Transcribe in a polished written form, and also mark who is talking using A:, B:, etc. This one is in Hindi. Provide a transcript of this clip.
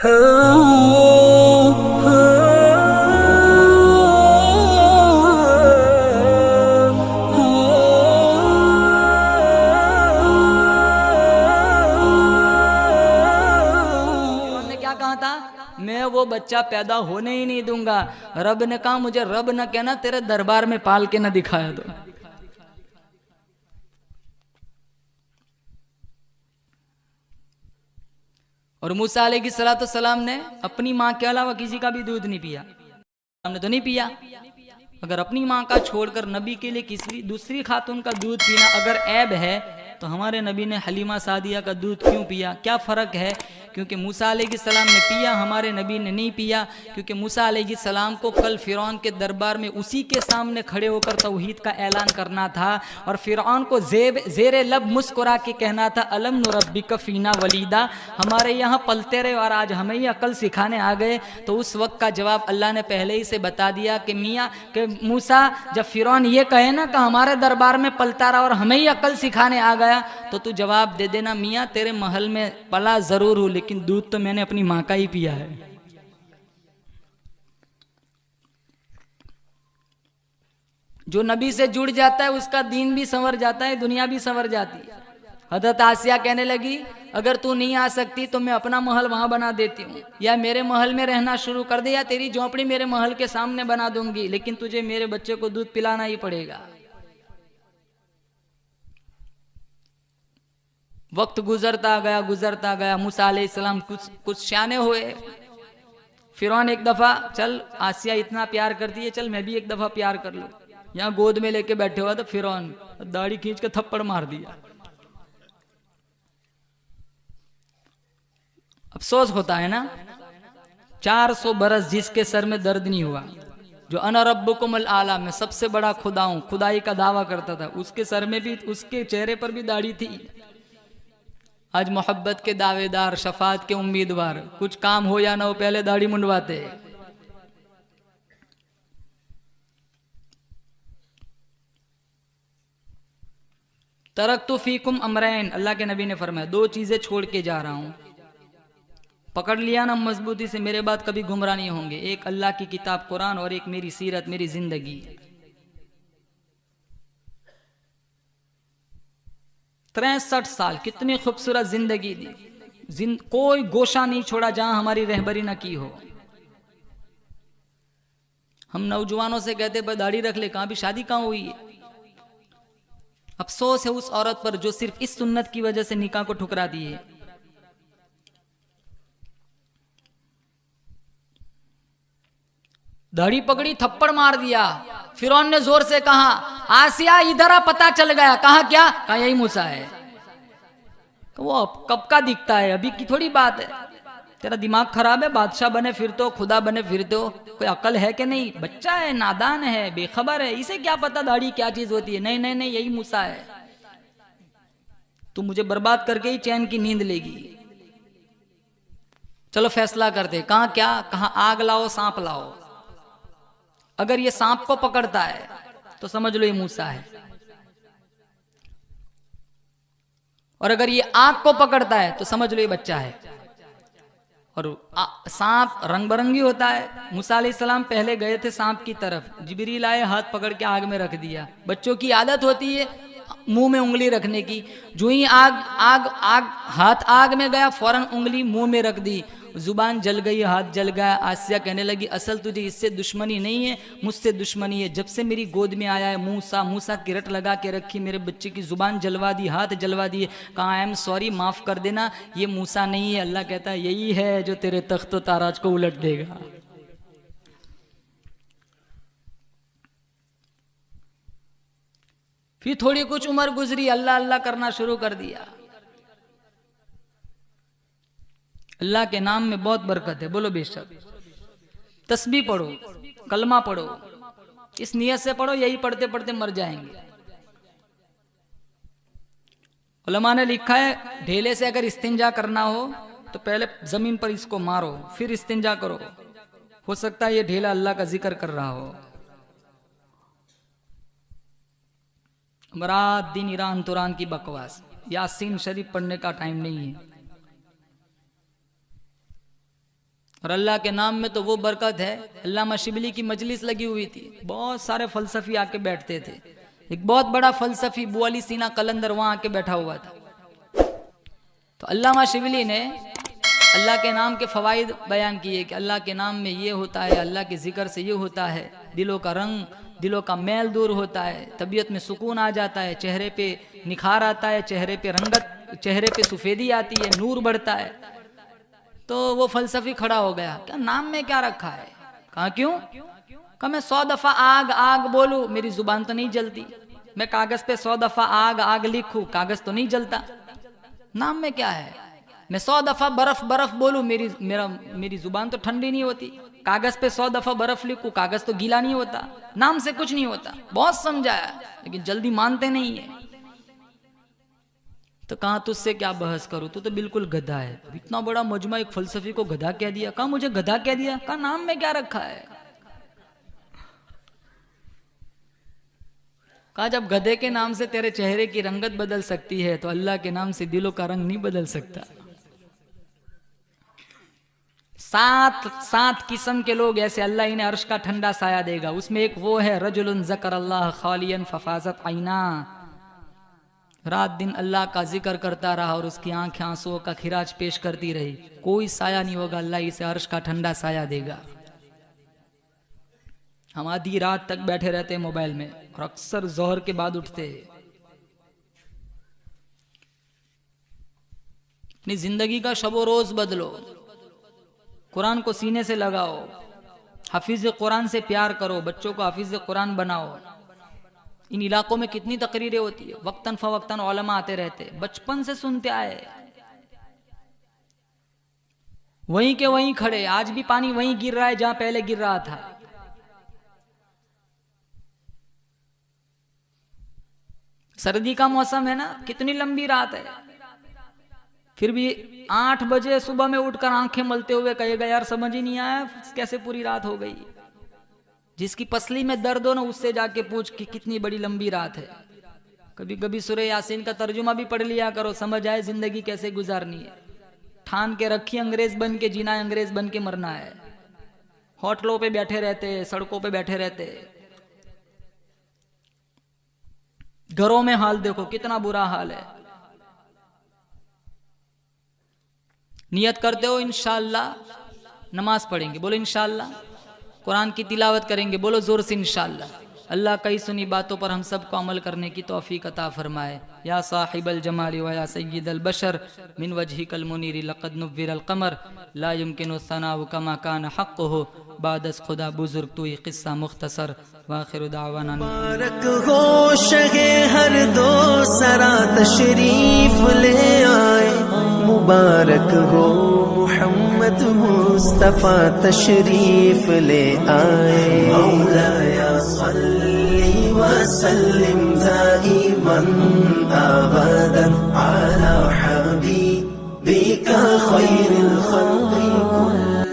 A: मैं वो बच्चा पैदा होने ही नहीं दूंगा। रब ने कहा मुझे रब न कहना, तेरे दरबार में पाल के न दिखाया तो। और मूसा अलैहिस्सलाम ने अपनी माँ के अलावा किसी का भी दूध नहीं पिया। हमने तो नहीं पिया। अगर अपनी माँ का छोड़कर नबी के लिए किसी दूसरी खातून का दूध पीना अगर ऐब है, तो हमारे नबी ने हलीमा सादिया का दूध क्यों पिया? क्या फ़र्क है? क्योंकि मूसा अलैहिस्सलाम ने पिया, हमारे नबी ने नहीं पिया। क्योंकि मूसा अलैहिस्सलाम को कल फ़िरौन के दरबार में उसी के सामने खड़े होकर तौहीद का ऐलान करना था, और फ़िरौन को ज़ेरे लब मुस्कुरा के कहना था अलम नुरब्बिका फ़ीना वलीदा, हमारे यहाँ पलते रहे और आज हमें ही अकल सिखाने आ गए। तो उस वक्त का जवाब अल्लाह ने पहले ही से बता दिया कि मियाँ कि मूसा, जब फ़िरौन ये कहे ना कि हमारे दरबार में पलता रहा और हमें ही अकल सिखाने आ गया, तो तू जवाब दे देना मियाँ तेरे महल में पला ज़रूर हूँ, लेकिन दूध तो मैंने अपनी माँ का ही पिया है। जो नबी से जुड़ जाता है उसका दीन भी संवर जाता है, दुनिया भी संवर जाती है। हज़रत आसिया कहने लगी अगर तू नहीं आ सकती तो मैं अपना महल वहां बना देती हूँ, या मेरे महल में रहना शुरू कर दे, या तेरी झोंपड़ी मेरे महल के सामने बना दूंगी, लेकिन तुझे मेरे बच्चे को दूध पिलाना ही पड़ेगा। वक्त गुजरता गया। मूसा अलैहिस्सलाम कुछ शाने हुए। फिरौन एक दफा, चल आसिया इतना प्यार करती है, चल मैं भी एक दफा प्यार कर लूं। यहाँ गोद में लेके बैठे हुआ तो फिरौन दाढ़ी खींच के थप्पड़ मार दिया। अफसोस होता है ना, 400 बरस जिसके सर में दर्द नहीं हुआ, जो अना रब्बुकुमुल आला में सबसे बड़ा खुदा हूं, खुदाई का दावा करता था, उसके सर में भी, उसके चेहरे पर भी दाढ़ी थी। आज मोहब्बत के दावेदार, शफात के उम्मीदवार, कुछ काम हो या ना हो पहले दाढ़ी मुंडवाते। तरक्तु फीकुम अमरैन, अल्लाह के नबी ने फरमाया 2 चीजें छोड़ के जा रहा हूं, पकड़ लिया ना मजबूती से, मेरे बाद कभी गुमराह नहीं होंगे। एक अल्लाह की किताब कुरान और एक मेरी सीरत, मेरी जिंदगी। 63 साल कितनी खूबसूरत जिंदगी दी, कोई गोशा नहीं छोड़ा जहां हमारी रहबरी न की हो। हम नौजवानों से कहते भाई दाढ़ी रख ले, कहां भी शादी कहां हुई है। अफसोस है उस औरत पर जो सिर्फ इस सुन्नत की वजह से निकाह को ठुकरा दिए। दाढ़ी पकड़ी, थप्पड़ मार दिया। फिरौन ने जोर से कहा आसिया इधर आ, पता चल गया। कहा क्या? कहा यही मूसा है। वो कब का दिखता है, अभी की थोड़ी बात है। तेरा दिमाग खराब है, बादशाह बने फिरते हो, खुदा बने फिरते हो, कोई अकल है कि नहीं? बच्चा है, नादान है, बेखबर है, इसे क्या पता दाढ़ी क्या चीज होती है। नहीं नहीं नहीं, यही मूसा है। तू मुझे बर्बाद करके ही चैन की नींद लेगी। चलो फैसला करते, कहा क्या? कहा आग लाओ, सांप लाओ। अगर ये सांप को पकड़ता है तो समझ लो ये मूसा है, और अगर ये आग को पकड़ता है तो समझ लो ये बच्चा है। और सांप रंग बिरंगी होता है। मूसा अलैहिस्सलाम पहले गए थे सांप की तरफ, जिब्रील आए, हाथ पकड़ के आग में रख दिया। बच्चों की आदत होती है मुंह में उंगली रखने की। जो ही हाथ आग में गया, फौरन उंगली मुंह में रख दी, जुबान जल गई, हाथ जल गया। आसिया कहने लगी असल तुझे इससे दुश्मनी नहीं है, मुझसे दुश्मनी है। जब से मेरी गोद में आया है मूसा की रट लगा के रखी, मेरे बच्चे की जुबान जलवा दी, हाथ जलवा दिए। कहा आई एम सॉरी, माफ कर देना, ये मूसा नहीं है। अल्लाह कहता है यही है जो तेरे तख्त ताराज को उलट देगा। फिर थोड़ी कुछ उम्र गुजरी, अल्लाह अल्लाह करना शुरू कर दिया। अल्लाह के नाम में बहुत बरकत है, बोलो बेशक। तस्बीह पढ़ो, कलमा पढ़ो, इस नियत से पढ़ो यही पढ़ते पढ़ते मर जाएंगे। उलमा ने लिखा है ढेले से अगर इस्तिंजा करना हो तो पहले जमीन पर इसको मारो, फिर इस्तिंजा करो। हो सकता है ये ढेला अल्लाह का जिक्र कर रहा हो। रात दिन ईरान तुरान की बकवास, यासीन शरीफ पढ़ने का टाइम नहीं है। और अल्लाह के नाम में तो वो बरकत है। अल्लामा शिबली की मजलिस लगी हुई थी, बहुत सारे फलसफी आके बैठते थे। एक बहुत बड़ा फलसफी बू अली सीना कलंदर वहां आके बैठा हुआ था। तो अल्लामा शिबली ने अल्लाह के नाम के फवाइद बयान किए कि अल्लाह के नाम में ये होता है, अल्लाह के जिक्र से ये होता है, दिलों का रंग, दिलों का मैल दूर होता है, तबीयत में सुकून आ जाता है, चेहरे पे निखार आता है, चेहरे पे रंगत, चेहरे पे सफेदी आती है, नूर बढ़ता है। तो वो फलसफी खड़ा हो गया, क्या नाम में क्या रखा है? कहा क्यों? कहा मैं 100 दफा आग आग बोलूं, मेरी जुबान तो नहीं जलती। मैं कागज पे 100 दफा आग आग लिखूं, कागज तो नहीं जलता। नाम में क्या है? मैं 100 दफा बर्फ बर्फ बोलूं, मेरी जुबान तो ठंडी नहीं होती। कागज पे 100 दफा बर्फ लिखूं, कागज तो गीला नहीं होता। नाम से कुछ नहीं होता। बहुत समझाया लेकिन जल्दी मानते नहीं है। तो कहा तुझसे क्या बहस करूं, तू तो बिल्कुल गधा है। इतना बड़ा मजमा एक फलसफी को गधा कह दिया। कहा मुझे गधा कह दिया? कहा नाम में क्या रखा है? कहा जब गधे के नाम से तेरे चेहरे की रंगत बदल सकती है तो अल्लाह के नाम से दिलों का रंग नहीं बदल सकता। 7 किस्म के लोग ऐसे अल्लाह इन्हें अर्श का ठंडा साया देगा। उसमें एक वो है रजुलुन ज़कर अल्लाह खालियन फफाजत आईना, रात दिन अल्लाह का जिक्र करता रहा और उसकी आंखें आंसुओं का खिराज पेश करती रही। कोई साया नहीं होगा, अल्लाह इसे अर्श का ठंडा साया देगा। हम आधी रात तक बैठे रहते हैं मोबाइल में और अक्सर जोहर के बाद उठते हैं। अपनी जिंदगी का शबो रोज बदलो, कुरान को सीने से लगाओ, हाफिज कुरान से प्यार करो, बच्चों को हाफिज कुरान बनाओ। इन इलाकों में कितनी तकरीरें होती है, वक्तन फवक्तन उलमा आते रहते, बचपन से सुनते आए, वहीं के वहीं खड़े। आज भी पानी वहीं गिर रहा है जहां पहले गिर रहा था। सर्दी का मौसम है ना, कितनी लंबी रात है, फिर भी 8 बजे सुबह में उठकर आंखें मलते हुए कहेगा यार समझ ही नहीं आया कैसे पूरी रात हो गई। जिसकी पसली में दर्द हो ना, उससे जाके पूछ कि कितनी बड़ी लंबी रात है। कभी कभी सूरह यासीन का तर्जुमा भी पढ़ लिया करो, समझ आए जिंदगी कैसे गुजारनी है। ठान के रखी अंग्रेज बन के जीना है, अंग्रेज बन के मरना है। होटलों पे बैठे रहते, सड़कों पे बैठे रहते, घरों में हाल देखो कितना बुरा हाल है। नियत करते हो इंशाअल्लाह नमाज पढ़ेंगे, बोलो इंशाअल्लाह। कुरान की तिलावत करेंगे, बोलो जोर से इंशाअल्लाह। अल्लाह कई सुनी बातों पर हम सबको अमल करने की तौफीक अता फरमाए। या साहिबल जमाली व या सय्यिदल बशर मिन वजहिकल मुनीर लक़द नुव्विरल क़मर ला युमकिनु सनाउ कमा कान हक़्क़ुहु बादस खुदा बुजुर्ग तू ये किस्सा मुख्तसर। वाखिरु दावाना
B: मुबारक हो शगे हर दो सरा तशरीफ ले आए, मुबारक हो मुहम्मद मुस्तफा तशरीफ ले आए। मौलाया सल्ली व सल्लिम दाइमन अबदन अला हबीबिका खैरिल खल्क़ि कुल्लिहिम।